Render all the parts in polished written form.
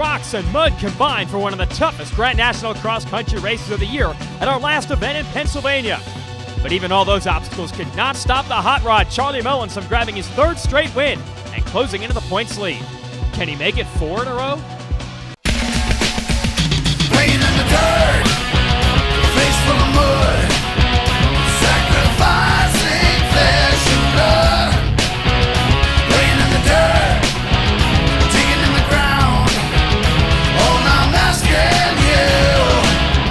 rocks and mud combined for one of the toughest Grand National cross country races of the year at our last event in Pennsylvania. But even all those obstacles could not stop the hot rod Charlie Mullins from grabbing his third straight win and closing into the points lead. Can he make it 4 in a row? Playing in the dirt, face full of mud, sacrificing flesh and blood. Playing in the dirt, digging in the ground. Oh, now I'm asking you,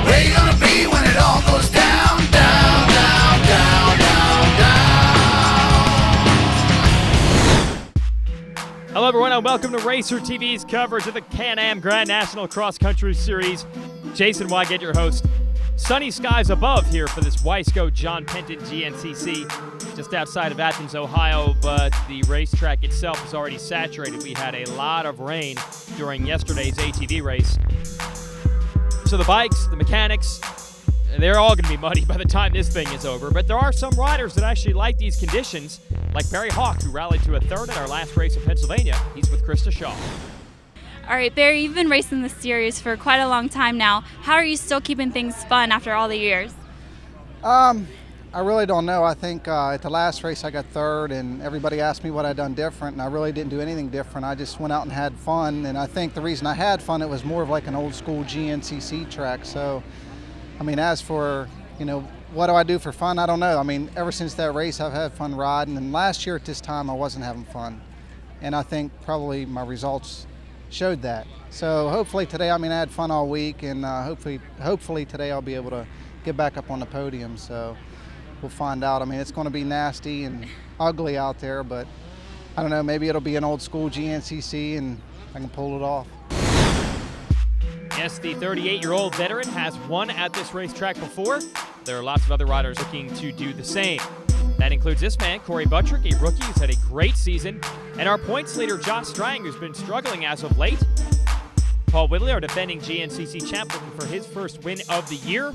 where you gonna be when it all goes down, down, down, down, down, down? Hello everyone and welcome to Racer TV's coverage of the Can-Am Grand National Cross Country Series. Jason Wygant, your host. Sunny skies above here for this Wiseco John Penton GNCC just outside of Athens, Ohio, but the racetrack itself is already saturated. We had a lot of rain during yesterday's ATV race. So the bikes, the mechanics, they're all going to be muddy by the time this thing is over. But there are some riders that actually like these conditions, like Barry Hawk, who rallied to a third in our last race in Pennsylvania. He's with Krista Shaw. All right, Barry, you've been racing this series for quite a long time now. How are you still keeping things fun after all the years? I really don't know. I think at the last race I got third, and everybody asked me what I'd done different, and I really didn't do anything different. I just went out and had fun, and I think the reason I had fun, it was more of like an old school GNCC track. So, I mean, as for, you know, what do I do for fun? I don't know. I mean, ever since that race, I've had fun riding, and last year at this time, I wasn't having fun. And I think probably my results showed that. So hopefully today, I mean, I had fun all week, and hopefully today I'll be able to get back up on the podium. So we'll find out. I mean, it's going to be nasty and ugly out there, but I don't know, maybe it'll be an old school GNCC and I can pull it off. Yes, the 38-year-old veteran has won at this racetrack before. There are lots of other riders looking to do the same. That includes this man, Corey Buttrick, a rookie who's had a great season, and our points leader, Josh Strang, who's been struggling as of late. Paul Whitley, our defending GNCC champ, looking for his first win of the year.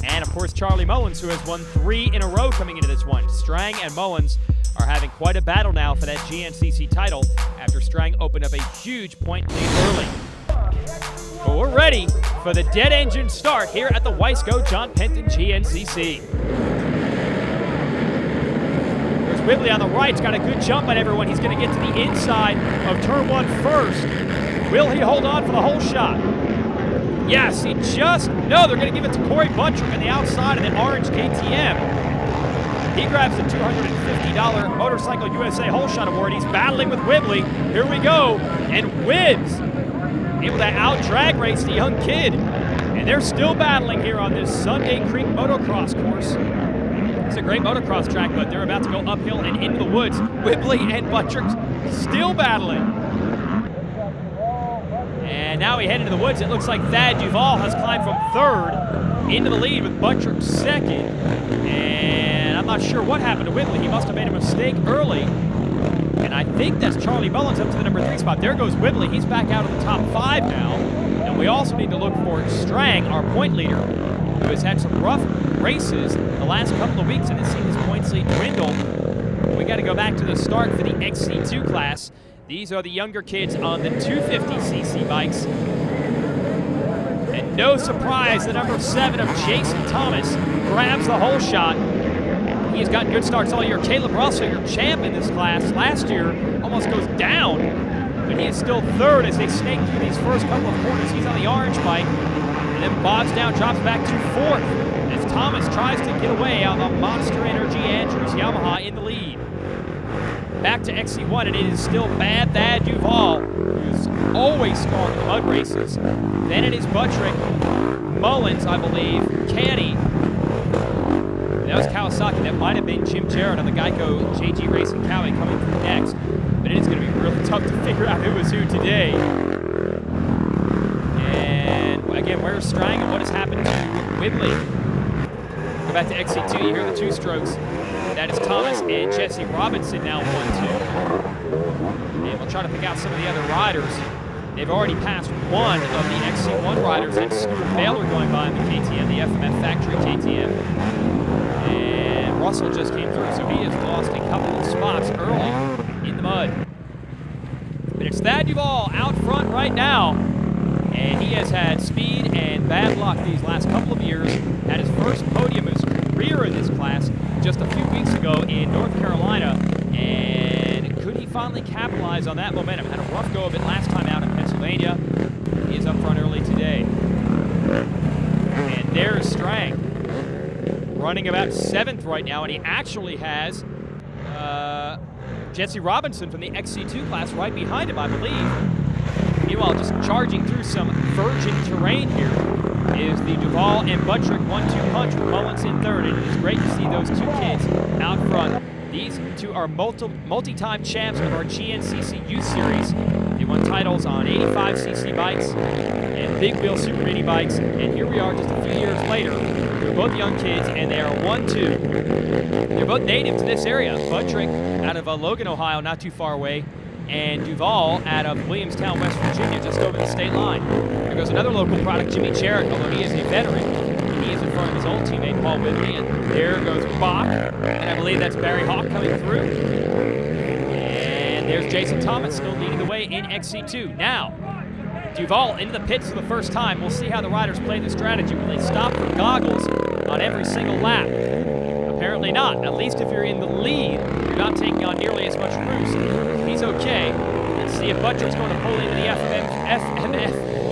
And, of course, Charlie Mullins, who has won 3 in a row coming into this one. Strang and Mullins are having quite a battle now for that GNCC title after Strang opened up a huge point lead early. But we're ready for the dead engine start here at the Wiseco John Penton GNCC. There's Whitley on the right. He's got a good jump on everyone. He's going to get to the inside of turn 1 first. Will he hold on for the whole shot? Yes, no, they're going to give it to Corey Buttrick on the outside of the orange KTM. He grabs the $250 Motorcycle USA Whole Shot Award. He's battling with Whitley. Here we go, and wins. Able to out-drag race the young kid. And they're still battling here on this Sunday Creek motocross course. It's a great motocross track, but they're about to go uphill and into the woods. Whitley and Buttrick still battling. And now we head into the woods. It looks like Thad Duvall has climbed from third into the lead with Buttrick second. And I'm not sure what happened to Whitley. He must have made a mistake early. And I think that's Charlie Mullins up to the number 3 spot. There goes Whitley. He's back out of the top 5 now. And we also need to look for Strang, our point leader, who has had some rough races the last couple of weeks and has seen his points lead dwindle. We got to go back to the start for the XC2 class. These are the younger kids on the 250cc bikes. And no surprise, the number 7 of Jason Thomas grabs the whole shot. He's gotten good starts all year. Caleb Russell, your champ in this class last year, almost goes down, but he is still third as they snake through these first couple of corners. He's on the orange bike, and then bogs down, drops back to 4th as Thomas tries to get away on the Monster Energy Andrews Yamaha in the lead. Back to XC1, and it is still Bad Thad Duvall, who's always strong in the mud races. Then it is Buttrick, Mullins, I believe, Canny. That was Kawasaki. That might have been Jim Jarrett on the Geico JG Racing Cowie coming through next. But it is going to be really tough to figure out who was who today. And again, where's Strang and what has happened to Whitley? Go back to XC2. You hear the 2 strokes. That is Thomas and Jesse Robinson now 1-2. And we'll try to pick out some of the other riders. They've already passed one of the XC1 riders. That's Stuart Baylor going by in the KTM, the FMF factory KTM. And Russell just came through, so he has lost a couple of spots early in the mud. But it's Thad Duvall out front right now. And he has had speed and bad luck these last couple of years. Had his first podium of his career in this class just a few weeks ago in North Carolina. And could he finally capitalize on that momentum? Had a rough go of it last time out in Pennsylvania. He is up front early today. And there's Strang, running about 7th right now, and he actually has Jesse Robinson from the XC2 class right behind him, I believe. Meanwhile, just charging through some virgin terrain here is the Duval and Buttrick 1-2 punch with Mullins in 3rd, and it's great to see those two kids out front. These two are multi-time champs of our GNCC Youth Series. They won titles on 85cc bikes and big wheel super mini bikes, and here we are just a few years later. They're both young kids, and they are 1-2. They're both native to this area. Buttrick out of Logan, Ohio, not too far away, and Duval out of Williamstown, West Virginia, just over the state line. There goes another local product, Jimmy Jarrett, although he is a veteran. He is in front of his old teammate, Paul Whitley, and there goes Bach, and I believe that's Barry Hawk coming through. And there's Jason Thomas still leading the way in XC2. Now, Duval into the pits for the first time. We'll see how the riders play the strategy. Will they stop for goggles on every single lap? Apparently not. At least if you're in the lead, you're not taking on nearly as much roost. He's okay. Let's see if Buttrick's going to pull into the FMF.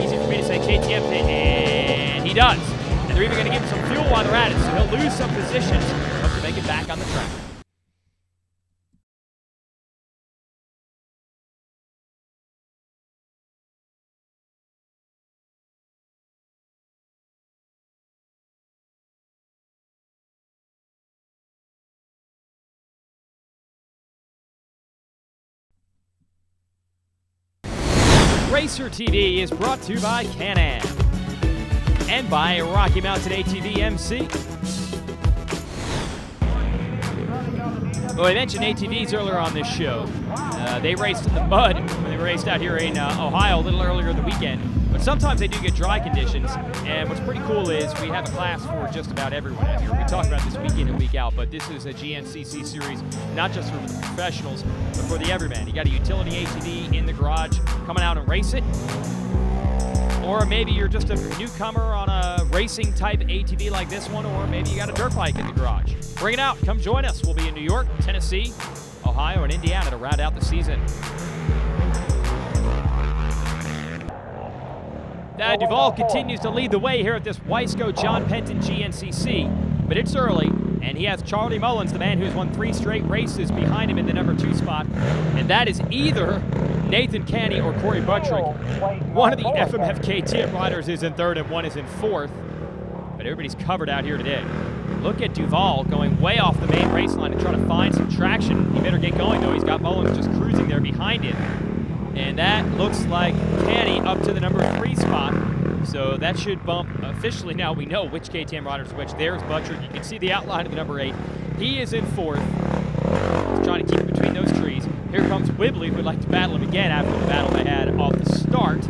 Easy for me to say KTM pit, and he does. And they're even going to give him some fuel while they're at it, so he'll lose some positions, hope to make it back on the track. Racer TV is brought to you by Can-Am and by Rocky Mountain ATV MC. Well, I mentioned ATVs earlier on this show. They raced in the mud when they raced out here in Ohio a little earlier in the weekend. But sometimes they do get dry conditions, and what's pretty cool is we have a class for just about everyone out here. We talk about this week in and week out, but this is a GNCC series, not just for the professionals, but for the everyman. You got a utility ATV in the garage, coming out and race it. Or maybe you're just a newcomer on a racing type ATV like this one, or maybe you got a dirt bike in the garage. Bring it out, come join us. We'll be in New York, Tennessee, Ohio, and Indiana to round out the season. Duval continues to lead the way here at this Wiseco John Penton GNCC, but it's early, and he has Charlie Mullins, the man who's won 3 straight races, behind him in the number 2 spot, and that is either Nathan Canny or Corey Buttrick. One of the FMF KTM riders is in 3rd and one is in 4th, but everybody's covered out here today. Look at Duval going way off the main race line to try to find some traction. He better get going, though. He's got Mullins just cruising there behind him. And that looks like Canny up to the number 3 spot. So that should bump officially. Now we know which KTM rider's which. There's Buttrick. You can see the outline of the number 8. He is in 4th. He's trying to keep it between those trees. Here comes Whibley, who would like to battle him again after the battle they had off the start.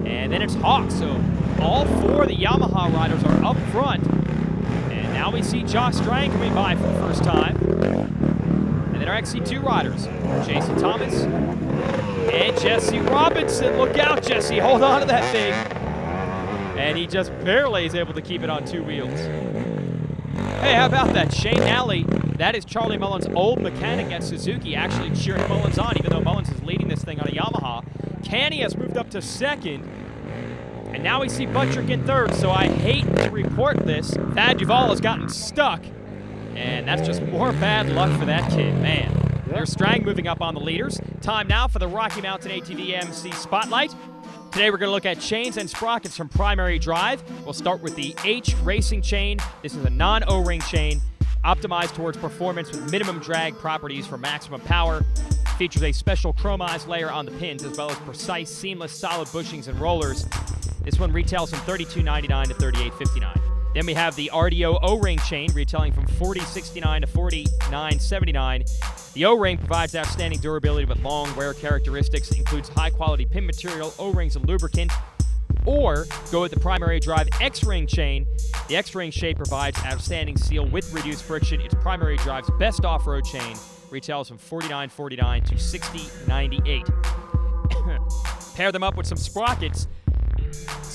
And then it's Hawk. So all 4 of the Yamaha riders are up front. And now we see Josh Strang coming by for the first time. And then our XC2 riders, Jason Thomas and Jesse Robinson. Look out, Jesse, hold on to that thing. And he just barely is able to keep it on 2 wheels. Hey, how about that? Shane Nally, that is Charlie Mullins' old mechanic at Suzuki, actually cheering Mullins on, even though Mullins is leading this thing on a Yamaha. Canny has moved up to 2nd. And now we see Buttrick in 3rd, so I hate to report this. Thad Duval has gotten stuck. And that's just more bad luck for that kid, man. There's Strang moving up on the leaders. Time now for the Rocky Mountain ATV MC Spotlight. Today we're going to look at chains and sprockets from primary drive. We'll start with the H Racing chain. This is a non-O-ring chain, optimized towards performance with minimum drag properties for maximum power. Features a special chromized layer on the pins, as well as precise, seamless, solid bushings and rollers. This one retails from $32.99 to $38.59. Then we have the RDO O-ring chain, retailing from $40.69 to $49.79. The O-ring provides outstanding durability with long wear characteristics, includes high-quality pin material, O-rings, and lubricant. Or go with the primary drive X-ring chain. The X-ring shape provides outstanding seal with reduced friction. It's primary drive's best off-road chain. Retails from $49.49 to $60.98. Pair them up with some sprockets.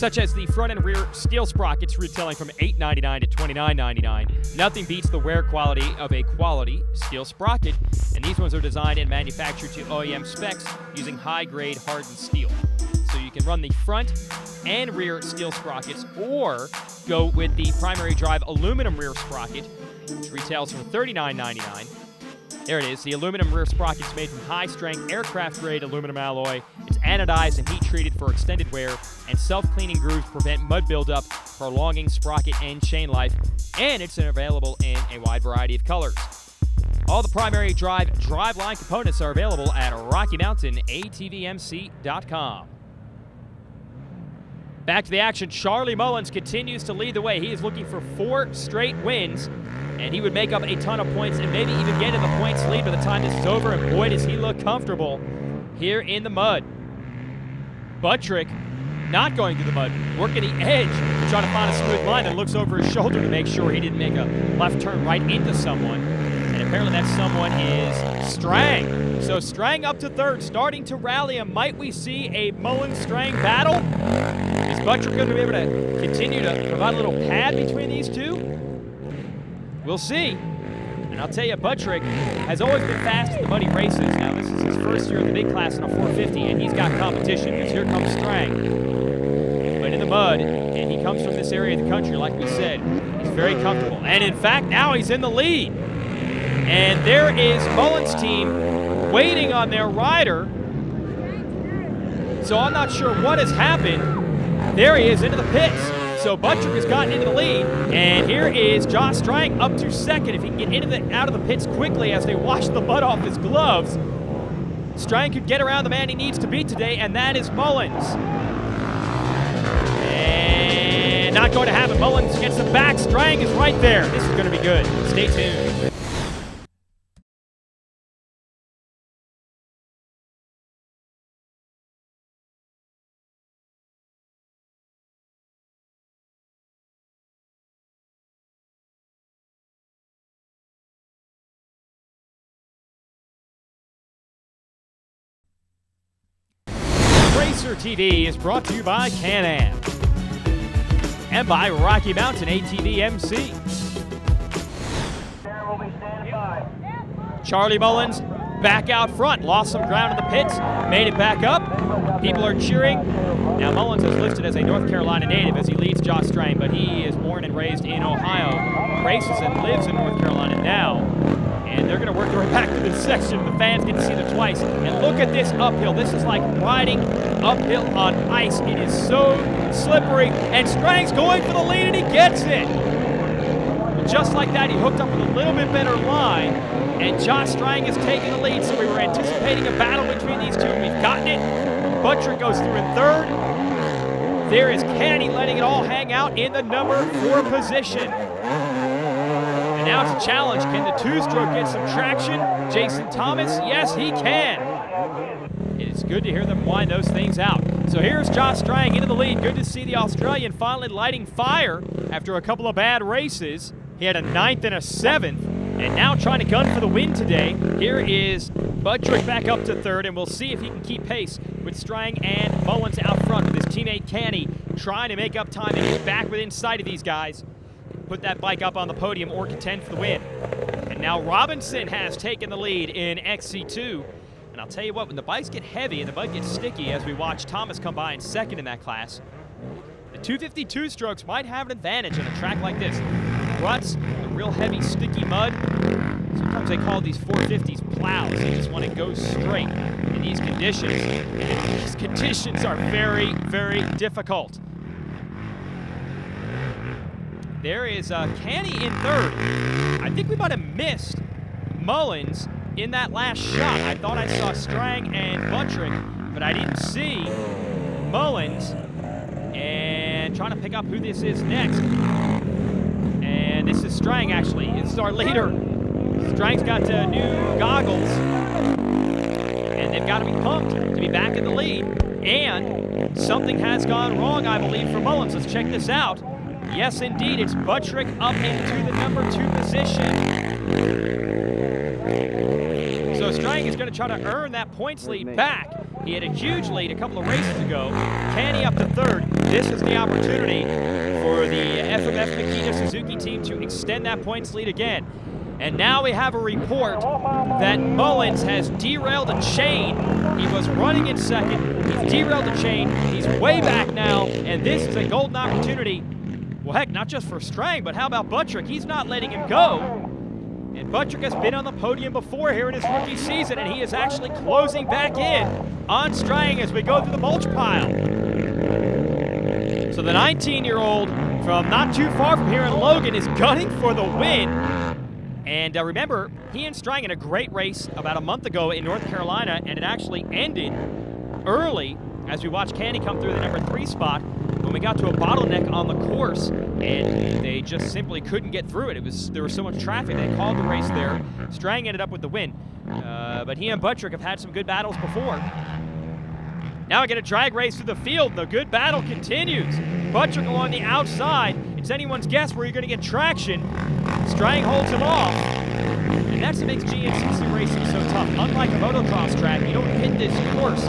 such as the front and rear steel sprockets retailing from $8.99 to $29.99. Nothing beats the wear quality of a quality steel sprocket, and these ones are designed and manufactured to OEM specs using high-grade hardened steel. So you can run the front and rear steel sprockets or go with the primary drive aluminum rear sprocket, which retails from $39.99. There it is. The aluminum rear sprocket is made from high-strength aircraft-grade aluminum alloy. It's anodized and heat-treated for extended wear, and self-cleaning grooves prevent mud buildup, prolonging sprocket and chain life, and it's available in a wide variety of colors. All the primary driveline components are available at RockyMountainATVMC.com. Back to the action. Charlie Mullins continues to lead the way. He is looking for 4 straight wins, and he would make up a ton of points and maybe even get in the points lead by the time this is over, and boy, does he look comfortable here in the mud. Buttrick not going through the mud, working the edge to try to find a smooth line, and looks over his shoulder to make sure he didn't make a left turn right into someone. And apparently that someone is Strang. So Strang up to third, starting to rally, and might we see a Mullins-Strang battle? Is Buttrick going to be able to continue to provide a little pad between these two? We'll see. And I'll tell you, Buttrick has always been fast in the muddy races. Now, this is his first year in the big class in a 450, and he's got competition, because here comes Strang. But in the mud, and he comes from this area of the country, like we said, he's very comfortable. And in fact, now he's in the lead. And there is Mullins' team waiting on their rider. So I'm not sure what has happened. There he is into the pits. So Buttrick has gotten into the lead, and here is Josh Strang up to second. If he can get out of the pits quickly as they wash the mud off his gloves, Strang could get around the man he needs to beat today, and that is Mullins. And not going to happen. Mullins gets the back. Strang is right there. This is going to be good. Stay tuned. Racer TV is brought to you by Can-Am and by Rocky Mountain ATVMC. Charlie Mullins back out front, lost some ground in the pits, made it back up. People are cheering. Now Mullins is listed as a North Carolina native as he leads Josh Strang, but he is born and raised in Ohio, races and lives in North Carolina now. And they're going to work their way back to this section. The fans get to see them twice. And look at this uphill. This is like riding uphill on ice. It is so slippery. And Strang's going for the lead, and he gets it. Just like that, he hooked up with a little bit better line. And Josh Strang is taking the lead. So we were anticipating a battle between these two, and we've gotten it. Buttrick goes through in third. There is Canny letting it all hang out in the number 4 position. And now it's a challenge. Can the two-stroke get some traction? Jason Thomas, yes, he can. It's good to hear them wind those things out. So here's Josh Strang into the lead. Good to see the Australian finally lighting fire after a couple of bad races. He had a 9th and a 7th, and now trying to gun for the win today. Here is Buttrick back up to third, and we'll see if he can keep pace with Strang and Mullins out front with his teammate Canny trying to make up time and get back within sight of these guys. Put that bike up on the podium or contend for the win. And now Robinson has taken the lead in XC2. And I'll tell you what, when the bikes get heavy and the mud gets sticky, as we watch Thomas come by in second in that class, the 252 strokes might have an advantage on a track like this. Ruts, the real heavy, sticky mud. Sometimes they call these 450s plows. They just want to go straight in these conditions. And these conditions are very, very difficult. There is Canny in third. I think we might have missed Mullins in that last shot. I thought I saw Strang and Buttrick, but I didn't see Mullins. And trying to pick up who this is next. And this is Strang, actually. This is our leader. Strang's got new goggles. And they've got to be pumped to be back in the lead. And something has gone wrong, I believe, for Mullins. Let's check this out. Yes, indeed, it's Buttrick up into the number 2 position. So Strang is going to try to earn that points lead back. He had a huge lead a couple of races ago. Canny up to third. This is the opportunity for the FMF Makita Suzuki team to extend that points lead again. And now we have a report that Mullins has derailed a chain. He was running in second. He's derailed the chain. He's way back now, and this is a golden opportunity. Well, heck, not just for Strang, but how about Buttrick? He's not letting him go. And Buttrick has been on the podium before here in his rookie season, and he is actually closing back in on Strang as we go through the mulch pile. So the 19-year-old from not too far from here in Logan is gunning for the win. And remember, he and Strang had a great race about a month ago in North Carolina, and it actually ended early as we watched Canny come through the number 3 spot when we got to a bottleneck on the course, and they just simply couldn't get through it. There was so much traffic, they called the race there. Strang ended up with the win. But he and Buttrick have had some good battles before. Now we get a drag race through the field. The good battle continues. Buttrick along the outside. It's anyone's guess where you're going to get traction. Strang holds him off. And that's what makes GNCC racing so tough. Unlike a motocross track, you don't hit this course,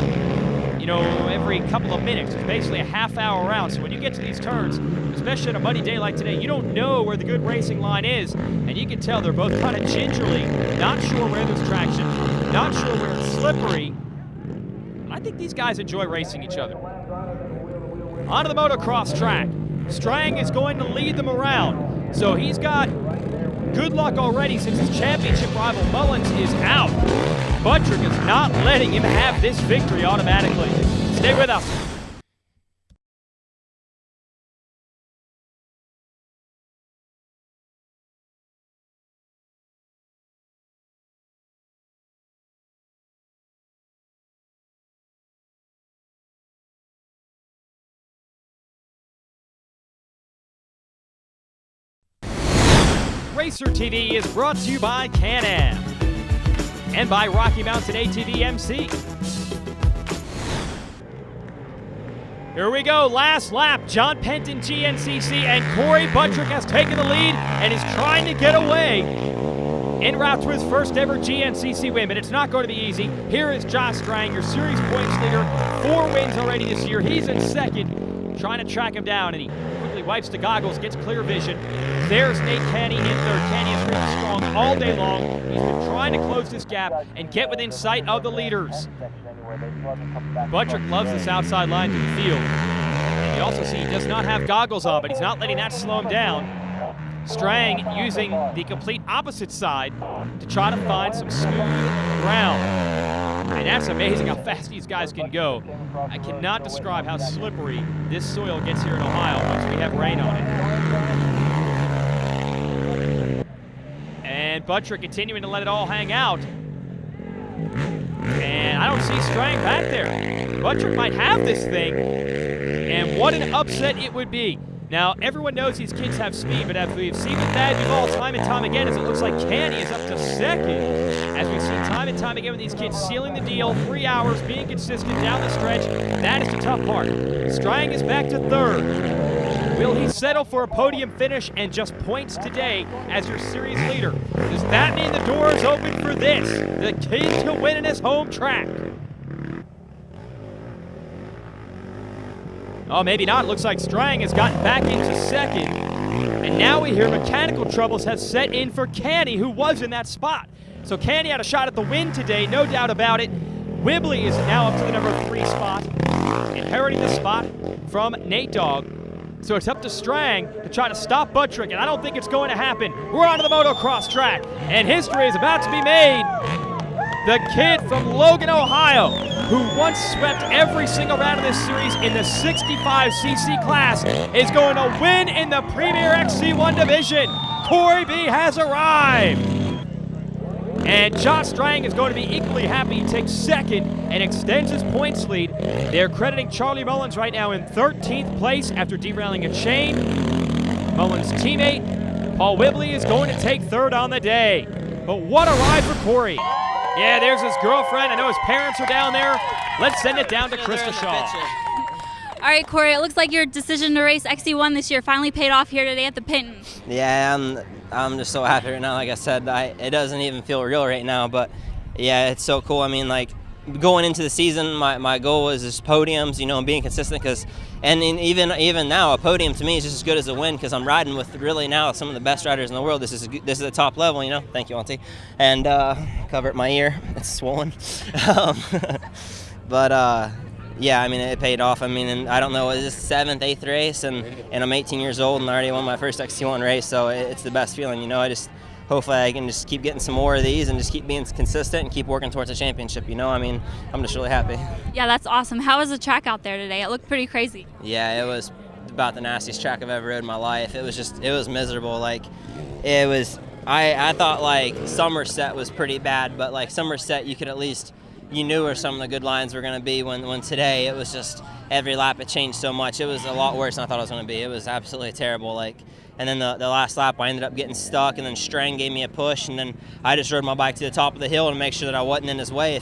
you know, every couple of minutes. It's basically a half-hour round. So when you get to these turns, especially on a muddy day like today, you don't know where the good racing line is. And you can tell they're both kind of gingerly, not sure where there's traction, not sure where it's slippery. I think these guys enjoy racing each other. Onto the motocross track. Strang is going to lead them around. So he's got good luck already since his championship rival Mullins is out. Buttrick is not letting him have this victory automatically. Stay with us. Racer TV is brought to you by Can-Am and by Rocky Mountain ATV MC. Here we go, last lap. John Penton, GNCC, and Corey Buttrick has taken the lead and is trying to get away en route to his first ever GNCC win, but it's not going to be easy. Here is Josh Strang, your series points leader, 4 wins already this year. He's in second, trying to track him down, and he quickly wipes the goggles, gets clear vision. There's Nate Canny in third. Canny has been strong all day long. He's been trying to close this gap and get within sight of the leaders. Buttrick loves this outside line to the field. And you also see he does not have goggles on, but he's not letting that slow him down. Strang using the complete opposite side to try to find some smooth ground. And that's amazing how fast these guys can go. I cannot describe how slippery this soil gets here in Ohio once we have rain on it. And Buttrick continuing to let it all hang out. And I don't see Strang back there. Buttrick might have this thing. And what an upset it would be. Now, everyone knows these kids have speed, but as we've seen with Thad Duvall time and time again, as it looks like Canny is up to second. As we've seen time and time again with these kids sealing the deal, 3 hours, being consistent down the stretch, that is the tough part. Strang is back to third. Will he settle for a podium finish and just points today as your series leader? Does that mean the door is open for this, the kid to win in his home track? Oh, maybe not. It looks like Strang has gotten back into second. And now we hear mechanical troubles have set in for Canny, who was in that spot. So Canny had a shot at the win today, no doubt about it. Whibley is now up to the number 3 spot, inheriting the spot from Nate Dogg. So it's up to Strang to try to stop Buttrick, and I don't think it's going to happen. We're onto the motocross track, and history is about to be made. The kid from Logan, Ohio, who once swept every single round of this series in the 65cc class, is going to win in the Premier XC1 division. Corey B has arrived. And Josh Strang is going to be equally happy. He takes second and extends his points lead. They're crediting Charlie Mullins right now in 13th place after derailing a chain. Mullins' teammate, Paul Whibley, is going to take third on the day. But what a ride for Corey. Yeah, there's his girlfriend. I know his parents are down there. Let's send it down to Krista Shaw. All right, Corey, it looks like your decision to race XC1 this year finally paid off here today at the Penton. Yeah, I'm just so happy right now. Like I said, it doesn't even feel real right now, but yeah, it's so cool. I mean, like, going into the season, my goal was just podiums, you know, and being consistent. Even now, a podium to me is just as good as a win because I'm riding with really now some of the best riders in the world. This is the top level, you know. Thank you, Auntie. And cover up my ear; it's swollen. Yeah, I mean, it paid off. I mean, and I don't know, is this 7th, 8th race, and I'm 18 years old and I already won my first XT1 race, so it's the best feeling, you know. Hopefully I can just keep getting some more of these and just keep being consistent and keep working towards a championship, you know. I mean, I'm just really happy. Yeah, that's awesome. How was the track out there today? It looked pretty crazy. Yeah, it was about the nastiest track I've ever rode in my life. It was miserable. Like, it was, I thought like Somerset was pretty bad, but like Somerset you could at least, you knew where some of the good lines were going to be. When today it was just every lap it changed so much. It was a lot worse than I thought it was going to be. It was absolutely terrible. Like, and then the last lap I ended up getting stuck, and then Strang gave me a push, and then I just rode my bike to the top of the hill to make sure that I wasn't in his way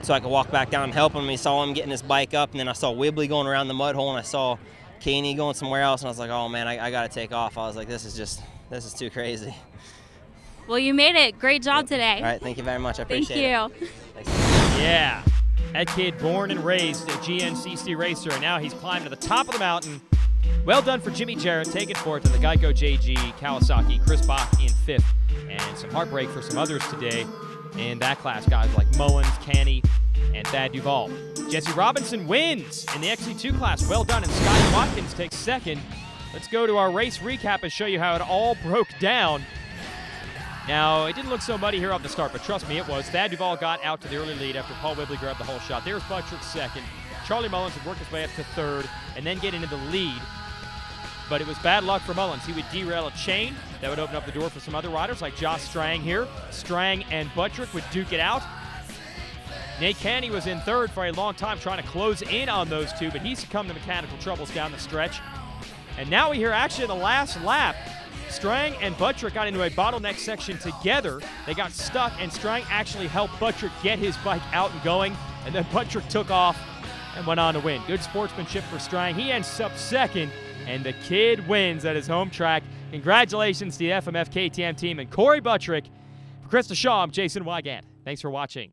so I could walk back down and help him. He saw him getting his bike up, and then I saw Wibbly going around the mud hole, and I saw Keeney going somewhere else, and I was like, oh man, I got to take off. I was like, this is too crazy. Well, you made it. Great job today. All right, thank you very much. I appreciate it. Thank you. Thanks. Yeah, that kid born and raised a GNCC racer, and now he's climbed to the top of the mountain. Well done for Jimmy Jarrett, taking forward to the Geico JG, Kawasaki, Chris Bach in 5th, and some heartbreak for some others today in that class, guys like Mullins, Canny, and Thad Duvall. Jesse Robinson wins in the XC2 class. Well done, and Scotty Watkins takes 2nd. Let's go to our race recap and show you how it all broke down. Now, it didn't look so muddy here off the start, but trust me, it was. Thad Duvall got out to the early lead after Paul Wibbly grabbed the whole shot. There's Buttrick 2nd. Charlie Mullins would work his way up to 3rd and then get into the lead. But it was bad luck for Mullins. He would derail a chain. That would open up the door for some other riders like Josh Strang here. Strang and Buttrick would duke it out. Nate Canny was in 3rd for a long time trying to close in on those two, but he succumbed to mechanical troubles down the stretch. And now we hear action in the last lap. Strang and Buttrick got into a bottleneck section together. They got stuck, and Strang actually helped Buttrick get his bike out and going, and then Buttrick took off and went on to win. Good sportsmanship for Strang. He ends up 2nd, and the kid wins at his home track. Congratulations to the FMF KTM team and Corey Buttrick. For Krista Shaw, I'm Jason Wygant. Thanks for watching.